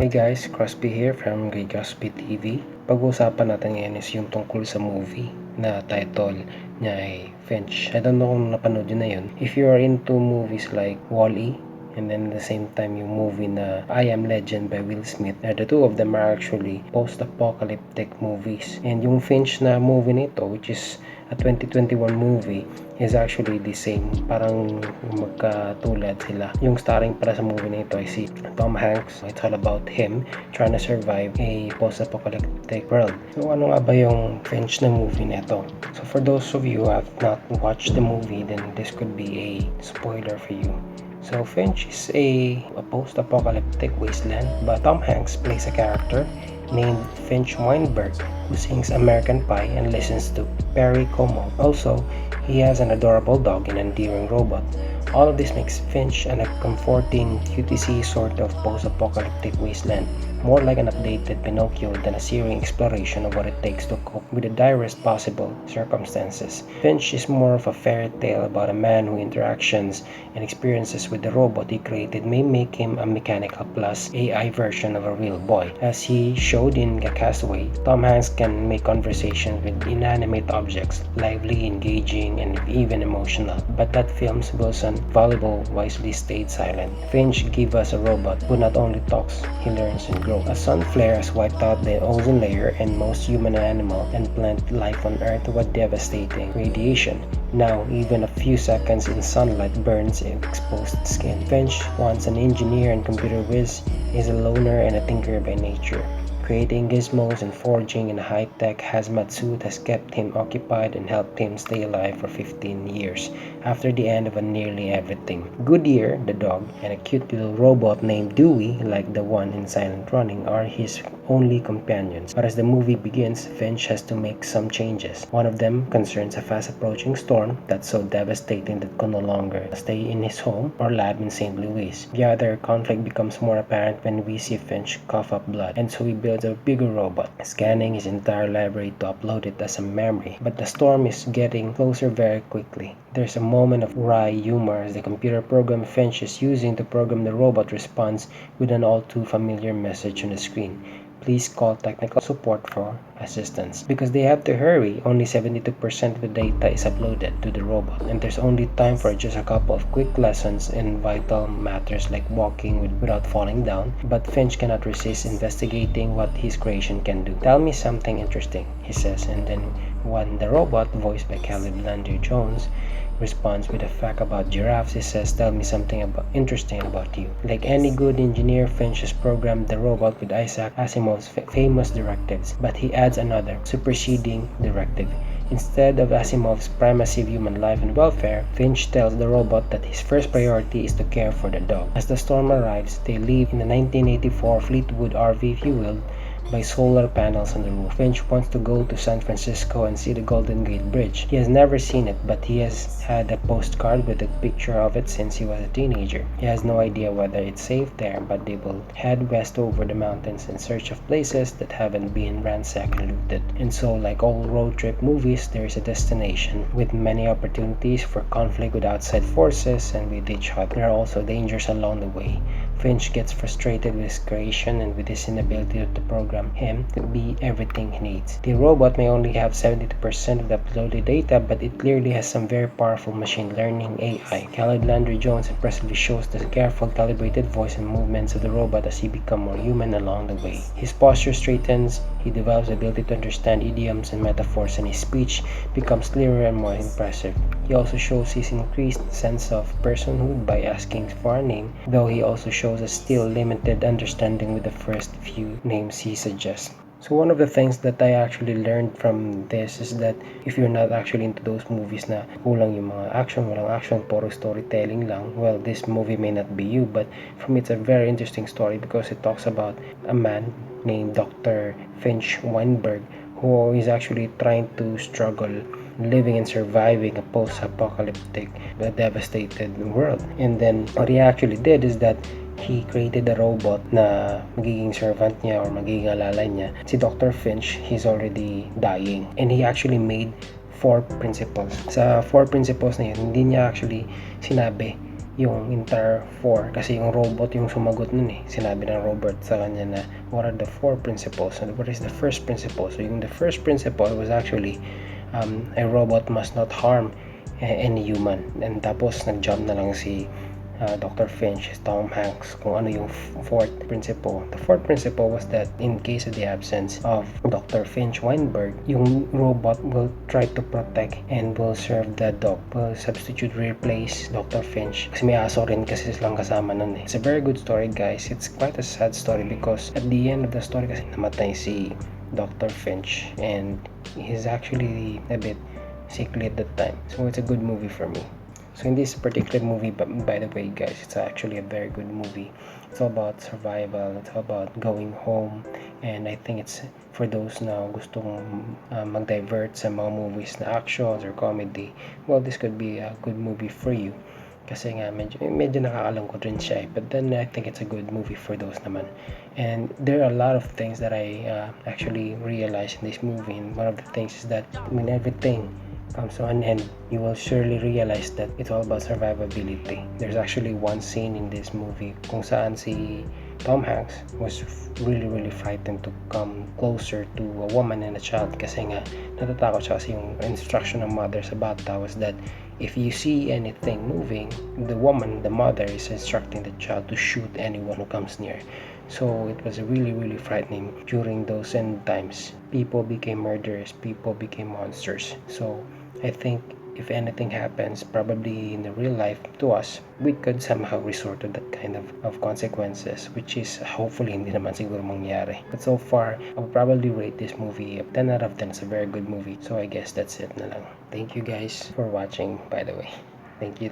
Hey guys, Crosby here from Greatcrosby TV. Pag-uusapan natin ngayon is yung tungkol sa movie na title niya ay Finch. I don't know kung napanood yun na yun. If you are into movies like Wall-E, and then at the same time yung movie na I Am Legend by Will Smith, the two of them are actually post-apocalyptic movies. And yung Finch na movie nito, which is a 2021 movie, is actually the same. Parang magkatulad sila. Yung starring para sa movie na ito ay si Tom Hanks. It's all about him trying to survive a post-apocalyptic world. So ano nga ba yung Finch na movie na ito? So for those of you who have not watched the movie, then this could be a spoiler for you. So Finch is a post-apocalyptic wasteland, but Tom Hanks plays a character named Finch Weinberg who sings American Pie and listens to Perry Como. Also, he has an adorable dog and an endearing robot. All of this makes Finch a comforting, QTC sort of post-apocalyptic wasteland, more like an updated Pinocchio than a searing exploration of what it takes to cope with the direst possible circumstances. Finch is more of a fairy tale about a man whose interactions and experiences with the robot he created may make him a mechanical plus AI version of a real boy. As he showed in Castaway, Tom Hanks can make conversations with inanimate objects lively, engaging, and even emotional. But that film's Wilson valuable wisely stayed silent. Finch gave us a robot who not only talks, he learns and grows. A sun flare has wiped out the ozone layer and most human, animal, and plant life on Earth with devastating radiation. Now, even a few seconds in sunlight burns exposed skin. Finch, once an engineer and computer whiz, is a loner and a tinker by nature. Creating gizmos and forging in a high-tech hazmat suit has kept him occupied and helped him stay alive for 15 years after the end of nearly everything. Goodyear, the dog, and a cute little robot named Dewey, like the one in Silent Running, are his only companions. But as the movie begins, Finch has to make some changes. One of them concerns a fast-approaching storm that's so devastating that can no longer stay in his home or lab in St. Louis. The other conflict becomes more apparent when we see Finch cough up blood, and so he builds a bigger robot, scanning his entire library to upload it as a memory. But the storm is getting closer very quickly. There's a moment of wry humor as the computer program Finch is using to program the robot responds with an all too familiar message on the screen. Please call technical support for assistance. Because they have to hurry, only 72% of the data is uploaded to the robot, and there's only time for just a couple of quick lessons in vital matters like walking without falling down. But Finch cannot resist investigating what his creation can do. Tell me something interesting, he says, and then when the robot, voiced by Caleb Landry Jones, responds with a fact about giraffes, he says, tell me something interesting about you. Like any good engineer, Finch has programmed the robot with Isaac Asimov's famous directives, but he adds another, superseding directive. Instead of Asimov's primacy of human life and welfare, Finch tells the robot that his first priority is to care for the dog. As the storm arrives, they leave in a 1984 Fleetwood RV fueled by solar panels on the roof. Finch wants to go to San Francisco and see the Golden Gate Bridge. He has never seen it, but he has had a postcard with a picture of it since he was a teenager. He has no idea whether it's safe there, but they will head west over the mountains in search of places that haven't been ransacked and looted. And so, like all road trip movies, there is a destination with many opportunities for conflict with outside forces and with each other. There are also dangers along the way. Finch gets frustrated with his creation and with his inability to program him to be everything he needs. The robot may only have 72% of the uploaded data, but it clearly has some very powerful machine learning AI. Caleb Landry Jones impressively shows the careful calibrated voice and movements of the robot as he becomes more human along the way. His posture straightens, he develops the ability to understand idioms and metaphors, and his speech becomes clearer and more impressive. He also shows his increased sense of personhood by asking for a name, though he also shows a still limited understanding with the first few names he suggests. So one of the things that I actually learned from this is that if you're not actually into those movies na kulang yung mga action, walang action, puro storytelling lang, well, this movie may not be you. But for me, it's a very interesting story because it talks about a man named Dr. Finch Weinberg who is actually trying to struggle living and surviving a post-apocalyptic, devastated world. And then what he actually did is that he created a robot na magiging servant niya or magiging alalay niya. Si Dr. Finch, he's already dying. And he actually made 4 principles. Sa 4 principles na yun, hindi niya actually sinabi yung entire 4 kasi yung robot yung sumagot nun eh. Sinabi ng Robert sa kanya na what are the 4 principles and what is the first principle. So yung the first principle was actually a robot must not harm any human. And tapos nag-jump na lang si Dr. Finch, Tom Hanks, kung ano yung fourth principle. The fourth principle was that in case of the absence of Dr. Finch Weinberg, yung robot will try to protect and will serve the dog, will substitute, replace Dr. Finch. Kasi may aso rin kasi silang kasama nun eh. It's a very good story guys. It's quite a sad story because at the end of the story kasi namatay si Dr. Finch and he's actually a bit sickly at that time. So it's a good movie for me. So in this particular movie, by the way guys, it's actually a very good movie. It's all about survival, it's all about going home, and I think it's for those na gustong mag-divert sa mga movies na actions or comedy, well this could be a good movie for you. Kasi nga medyo nakakalungkot rin siya eh. But then I think it's a good movie for those naman. And there are a lot of things that I actually realized in this movie, and one of the things is that when everything comes to an end, you will surely realize that it's all about survivability. There's actually one scene in this movie kung saan si Tom Hanks was really frightened to come closer to a woman and a child kasi nga natatakot siya kasi yung instruction ng mother sa bata was that if you see anything moving, the mother is instructing the child to shoot anyone who comes near. So it was really frightening during those end times. People became murderers, people became monsters. So I think if anything happens, probably in the real life to us, we could somehow resort to that kind of consequences, which is hopefully hindi naman siguro mangyari. But so far, I would probably rate this movie a 10 out of 10. It's a very good movie. So I guess that's it na lang. Thank you guys for watching, by the way. Thank you.